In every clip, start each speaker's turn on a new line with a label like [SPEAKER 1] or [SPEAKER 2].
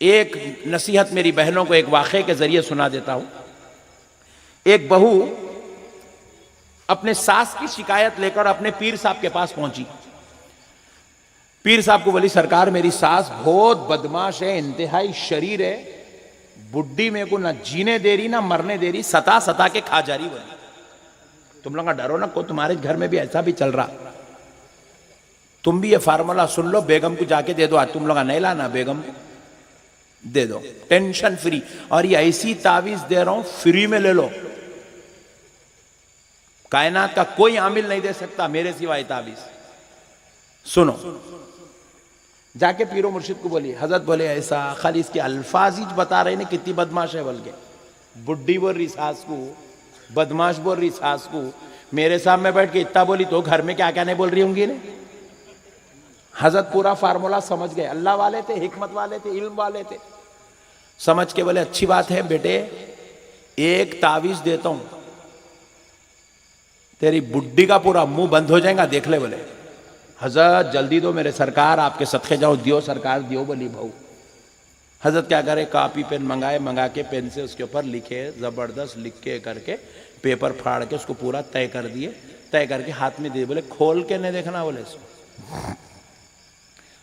[SPEAKER 1] एक नसीहत मेरी बहनों को एक वाक़े के जरिए सुना देता हूं। एक बहू अपने सास की शिकायत लेकर अपने पीर साहब के पास पहुंची। पीर साहब को बोली, सरकार मेरी सास बहुत बदमाश है, इंतहाई शरीर है, बुढ़ी मेरे को ना जीने दे रही ना मरने दे रही, सता सता के खा जा रही। बोली तुम लोग डरो ना, को तुम्हारे घर में भी ऐसा भी चल रहा, तुम भी ये फार्मूला सुन लो, बेगम को जाके दे दो, आज तुम लोग नहीं लाना, बेगम को दे दो, टेंशन फ्री। और ये ऐसी तावीज दे रहा हूं, फ्री में ले लो, कायनात का कोई आमिल नहीं दे सकता मेरे सिवाय तावीज, सुनो। जाके पीरो मुर्शिद को बोली, हजरत बोले ऐसा, खाली इसके अल्फाज ही बता रहे ने कितनी बदमाश है। बोल के बुढ़ी बोल रही सास को, बदमाश बोल रही सास को, मेरे सामने बैठ के इतना बोली तो घर में क्या क्या नहीं बोल रही होंगी ने। हजरत पूरा फार्मूला समझ गए, अल्लाह वाले थे, हिकमत वाले थे, इल्म वाले थे। समझ के बोले अच्छी बात है बेटे, एक तावीज देता हूं, तेरी बुढ़ी का पूरा मुंह बंद हो जाएगा, देख ले। बोले हजरत जल्दी दो मेरे सरकार, आपके सदके जाओ, दियो सरकार दियो। बोली बहू। हजरत क्या करे, कॉपी पेन मंगाए, मंगा के पेन से उसके ऊपर लिखे, जबरदस्त लिख के करके पेपर फाड़ के उसको पूरा तय कर दिए, तय करके हाथ में दिए। बोले खोल के नहीं देखना। बोले इसको,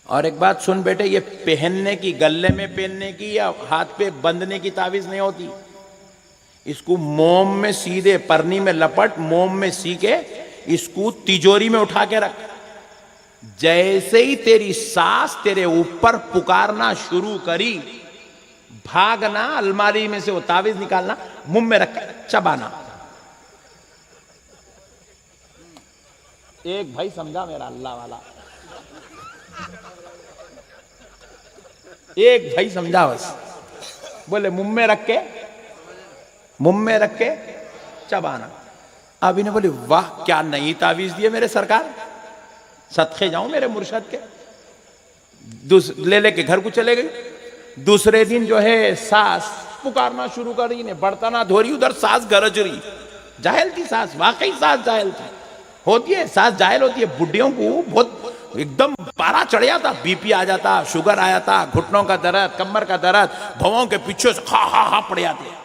[SPEAKER 1] और एक बात सुन बेटे, ये पहनने की, गले में पहनने की या हाथ पे बंधने की तावीज नहीं होती, इसको मोम में सीधे परनी में लपट, मोम में सी के इसको तिजोरी में उठा के रख। जैसे ही तेरी सास तेरे ऊपर पुकारना शुरू करी, भागना, अलमारी में से वो तावीज निकालना, मुंह में रख के चबाना। एक भाई समझा मेरा अल्लाह वाला, एक भाई समझा बस। बोले मुंह में रख के, मुंह में रख के चबाना। अब इन्हें बोले वाह क्या नई तावीज दिए मेरे सरकार, सदके जाऊं मेरे मुर्शद के। ले लेके घर को चले गई। दूसरे दिन जो है सास पुकारना शुरू कर रही, ने बर्तना धो रही, उधर सास गरज रही। जाहिल थी सास, वाकई सास जाहिल थी, होती है सास जाहिल होती है। बुढ़ियों को बहुत एकदम पारा चढ़ जाता, बीपी आ जाता, शुगर आ जाता, घुटनों का दर्द, कमर का दर्द, भवों के पीछे से हा पड़ जाते।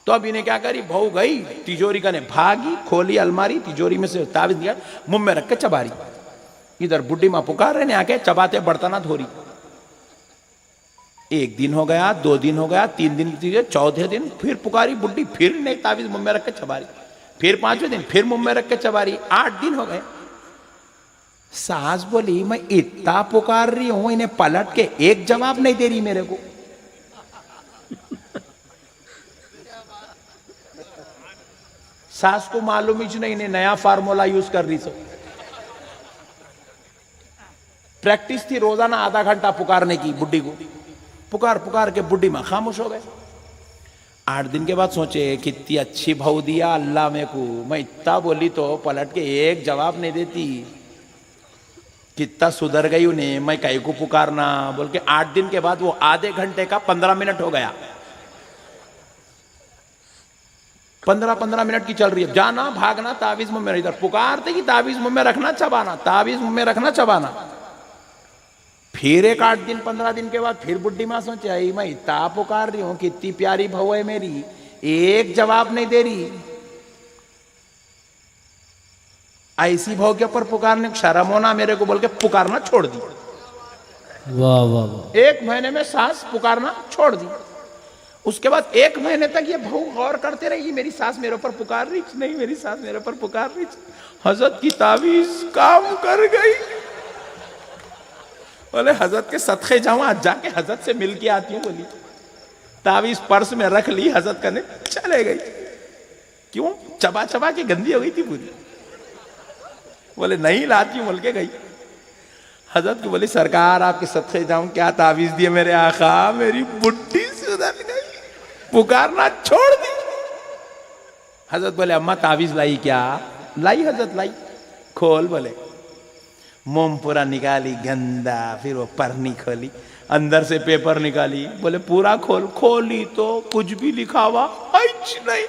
[SPEAKER 1] तो अब इन्हें क्या करी, बहू गई तिजोरी का, ने भागी, खोली अलमारी, तिजोरी में से तावीज निकाल, मुंह में रख के चबा रही। इधर बुढ़ी मां पुकार रहे ने आके, चबाते बर्तना धो रही। एक दिन हो गया, 2 दिन हो गया, 3 दिन, चौथे दिन फिर पुकारी बुढ़ी, फिर नहीं तावीज मुंह में रख के चबा रही। फिर 5वें दिन फिर मुंह में रख के चबा रही। 8 दिन हो गए। सास बोली मैं इतना पुकार रही हूं, इन्हें पलट के एक जवाब नहीं दे रही मेरे को। सास को मालूम ही नहीं, इन्हें नया फार्मूला यूज कर रही। सब प्रैक्टिस थी रोजाना आधा घंटा पुकारने की बुढ़ी को, पुकार पुकार के बुढ़ी मां खामोश हो गए। 8 दिन के बाद सोचे कितनी अच्छी भाव दिया अल्लाह मेरे को, मैं इतना बोली तो पलट के एक जवाब नहीं देती, कितना सुधर गई उन्हें, मैं कहीं को पुकारना बोल के। 8 दिन के बाद वो आधे घंटे का 15 मिनट हो गया। 15 मिनट की चल रही है, जाना भागना, तावीज मुंह में, इधर पुकारते कि तावीज मुंह में रखना चबाना, तावीज मुंह में रखना चबाना। फिर एक 8 दिन 15 दिन के बाद फिर बुढ़ी मां सोचे आई मैं इतना पुकार रही हूं, कितनी प्यारी बहू है मेरी, एक जवाब नहीं दे रही। ऐसी भाव के ऊपर पुकारने शर्म होना मेरे को बोल के पुकारना छोड़ दी।
[SPEAKER 2] वाह वाह वाह।
[SPEAKER 1] 1 महीने में सास पुकारना छोड़ दी। उसके बाद 1 महीने तक ये बहू गौर करते रही, मेरी सास मेरे ऊपर पुकार रही नहीं, मेरी सास मेरे ऊपर पुकार रही। हजरत की तावीज काम कर गई। बोले हजरत के सदके जाऊं, आज जाके हजरत से मिल के आती हूँ। बोली तावीज पर्स में रख ली, हजरत करने चले गई। क्यों, चबा चबा के गंदी हो गई थी पूरी। बोले नहीं लाती हूं बोल के गई। हजरत को बोली सरकार आपके सदके जाऊं, क्या तावीज दिए मेरे आका, मेरी बुढ़ी सुधर गई, पुकारना छोड़ दी। हजरत बोले अम्मा तावीज लाई क्या? लाई हजरत लाई। खोल। बोले मोम पूरा निकाली गंदा, फिर वो परनी खोली, अंदर से पेपर निकाली। बोले पूरा खोल। खोली तो कुछ भी लिखा हुआ नहीं।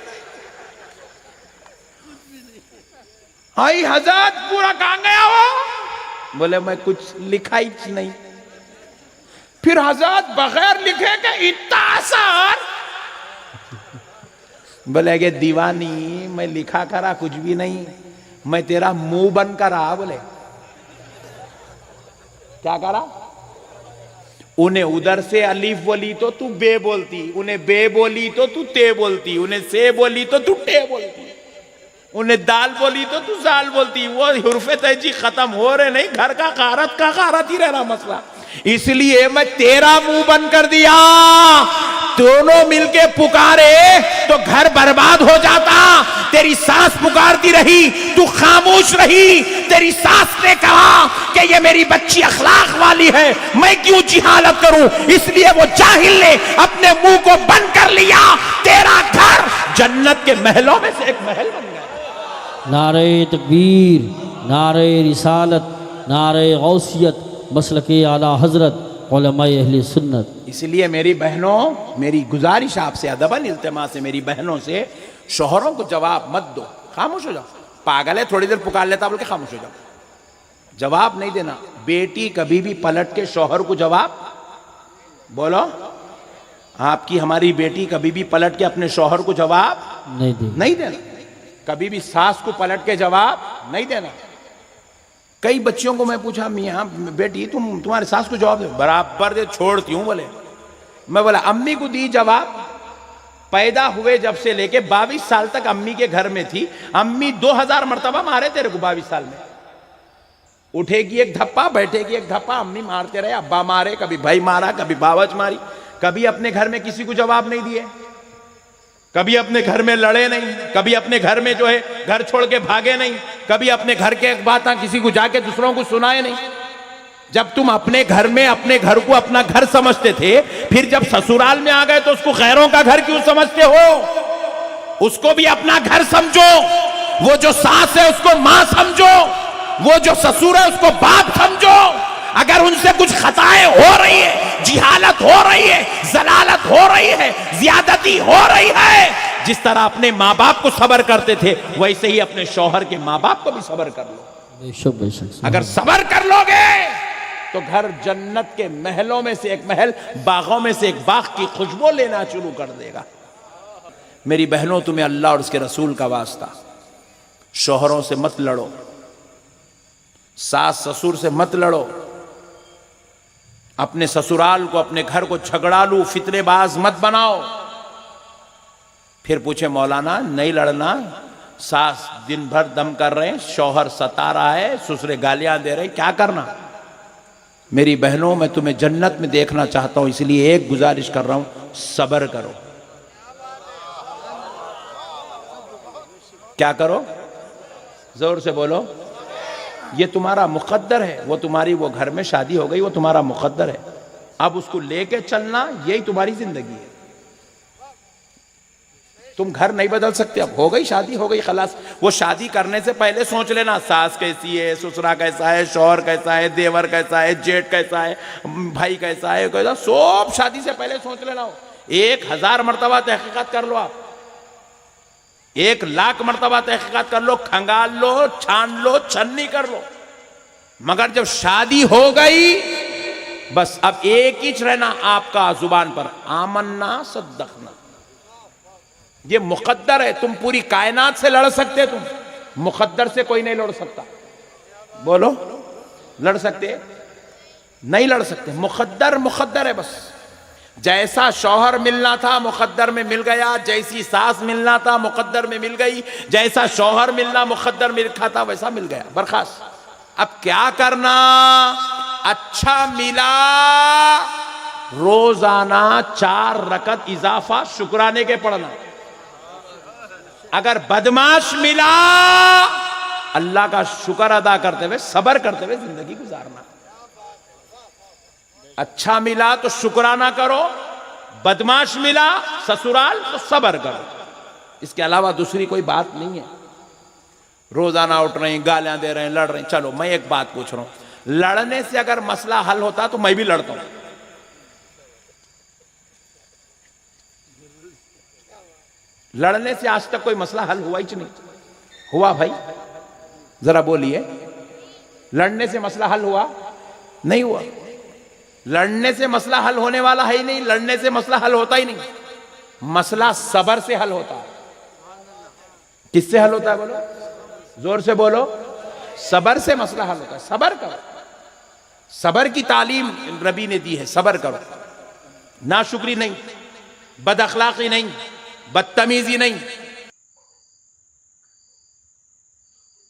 [SPEAKER 1] आई हजरत पूरा कहां गया वो? बोले मैं कुछ लिखा ही नहीं। फिर हजरत बगैर लिखे के इतना आसान। बोले कि दीवानी मैं लिखा करा कुछ भी नहीं, मैं तेरा मुंह बन कर रहा। बोले क्या करा? उन्हें उधर से अलीफ बोली तो तू बे बोलती, उन्हें बे बोली तो तू ते बोलती, उन्हें से बोली तो तू टे बोलती, उन्हें दाल बोली तो तू जाल बोलती। वो हुर्फे तहजी खत्म हो रहे नहीं, घर का खारत ही रह रहा मसला। इसलिए मैं तेरा मुंह बंद कर दिया। दोनों मिलके पुकारे तो घर बर्बाद हो जाता। तेरी सास पुकारती रही, तू खामोश रही। तेरी सास ने कहा कि ये मेरी बच्ची अखलाक वाली है, मैं क्यों जिहालत करूं, इसलिए वो जाहिल ने अपने मुंह को बंद कर लिया। तेरा घर जन्नत के महलों में से एक महल बन गया।
[SPEAKER 2] नारे तकबीर, नारे रिसालत, नारे गौसियत, मसलके आला हजरत, उलमाए अहले सुन्नत।
[SPEAKER 1] इसलिए मेरी बहनों, मेरी गुजारिश आपसे, अदबन इल्तिमा से मेरी बहनों से, शोहरों को जवाब मत दो, खामोश हो जाओ। पागल है थोड़ी देर पुकार लेता बोल के खामोश हो जाओ, जवाब नहीं देना। बेटी कभी भी पलट के शोहर को जवाब बोलो। आपकी हमारी बेटी कभी भी पलट के अपने शोहर को जवाब नहीं देना। कभी भी सास को पलट के जवाब नहीं देना। कई बच्चियों को मैं पूछा, मियाँ बेटी तुम्हारे सास को जवाब दे, बराबर दे छोड़ती हूं। बोले मैं बोला अम्मी को दी जवाब। पैदा हुए जब से लेके 22 साल तक अम्मी के घर में थी। अम्मी 2000 मर्तबा मारे तेरे को 22 साल में। उठेगी एक धप्पा, बैठेगी एक धप्पा, अम्मी मारते रहे। अब्बा मारे, कभी भाई मारा, कभी बावच मारी। कभी अपने घर में किसी को जवाब नहीं दिए, कभी अपने घर में लड़े नहीं, कभी अपने घर में जो है घर छोड़ के भागे नहीं, कभी अपने घर के बातें किसी को जाके दूसरों को सुनाए नहीं। जब तुम अपने घर में अपने घर को अपना घर समझते थे, फिर जब ससुराल में आ गए तो उसको गैरों का घर क्यों समझते हो? उसको भी अपना घर समझो। वो जो सास है उसको मां समझो, वो जो ससुर है उसको बाप समझो। अगर उनसे कुछ खताएं हो रही है, जिहालत हो रही है, जलालत हो रही है, ज्यादती हो रही है, जिस तरह अपने माँ बाप को सब्र करते थे वैसे ही अपने शौहर के माँ बाप को भी सब्र कर लो।
[SPEAKER 2] बेशक।
[SPEAKER 1] अगर सब्र कर लोगे तो घर जन्नत के महलों में से एक महल, बागों में से एक बाग की खुशबू लेना शुरू कर देगा। मेरी बहनों, तुम्हें अल्लाह और उसके रसूल का वास्ता, शौहरों से मत लड़ो, सास ससुर से मत लड़ो। अपने ससुराल को, अपने घर को झगड़ालू फितनेबाज मत बनाओ। फिर पूछे मौलाना नहीं लड़ना, सास दिन भर दम कर रहे हैं, शौहर सता रहा है, ससुरे गालियां दे रहे हैं, क्या करना? मेरी बहनों, मैं तुम्हें जन्नत में देखना चाहता हूं, इसलिए एक गुजारिश कर रहा हूं, सब्र करो। क्या करो? जोर से बोलो। ये तुम्हारा मुकद्दर है। वो तुम्हारी, वो घर में शादी हो गई, वो तुम्हारा मुकद्दर है। अब उसको लेके चलना, यही तुम्हारी जिंदगी है। तुम घर नहीं बदल सकते। अब हो गई शादी, हो गई, खलास। वो शादी करने से पहले सोच लेना, सास कैसी है, ससुरा कैसा है, शौहर कैसा है, देवर कैसा है, जेठ कैसा है, भाई कैसा है, कैसा, सब शादी से पहले सोच लेना। 1000 मरतबा तहकीकात कर लो, आप 1,00,000 मरतबा तहकीकात कर लो, खंगाल लो, छान लो, छन्नी कर लो, मगर जब शादी हो गई बस अब एक ही रहना आपका जुबान पर, आमन्ना सद्दकना। ये मुकद्दर है। तुम पूरी कायनात से लड़ सकते, तुम मुकद्दर से कोई नहीं लड़ सकता। बोलो, लड़ सकते? नहीं लड़ सकते। मुकद्दर मुकद्दर है। बस जैसा शौहर मिलना था मुकद्दर में मिल गया, जैसी सास मिलना था मुकद्दर में मिल गई, जैसा शौहर मिलना मुकद्दर में लिखा था वैसा मिल गया, बर्खास्त। अब क्या करना? अच्छा मिला, रोजाना 4 रकत इजाफा शुक्राने के पढ़ना। अगर बदमाश मिला, अल्लाह का शुक्र अदा करते हुए, सब्र करते हुए जिंदगी गुजारना। अच्छा मिला तो शुक्राना करो, बदमाश मिला ससुराल तो सब्र करो। इसके अलावा दूसरी कोई बात नहीं है। रोजाना उठ रहे हैं, गालियां दे रहे हैं, लड़ रहे हैं। चलो मैं एक बात पूछ रहा हूं, लड़ने से अगर मसला हल होता तो मैं भी लड़ता हूं। लड़ने से आज तक कोई मसला हल हुआ ही नहीं हुआ? भाई जरा बोलिए, लड़ने से मसला हल हुआ? नहीं हुआ। लड़ने से मसला हल होने वाला है ही नहीं, लड़ने से मसला हल होता ही नहीं। मसला सबर से हल होता है। किससे हल होता है बोलो, जोर से बोलो। सबर से मसला हल होता है। सबर करो, सबर की तालीम नबी ने दी है। सबर करो, नाशुक्री नहीं, बद अखलाकी नहीं, बदतमीजी नहीं,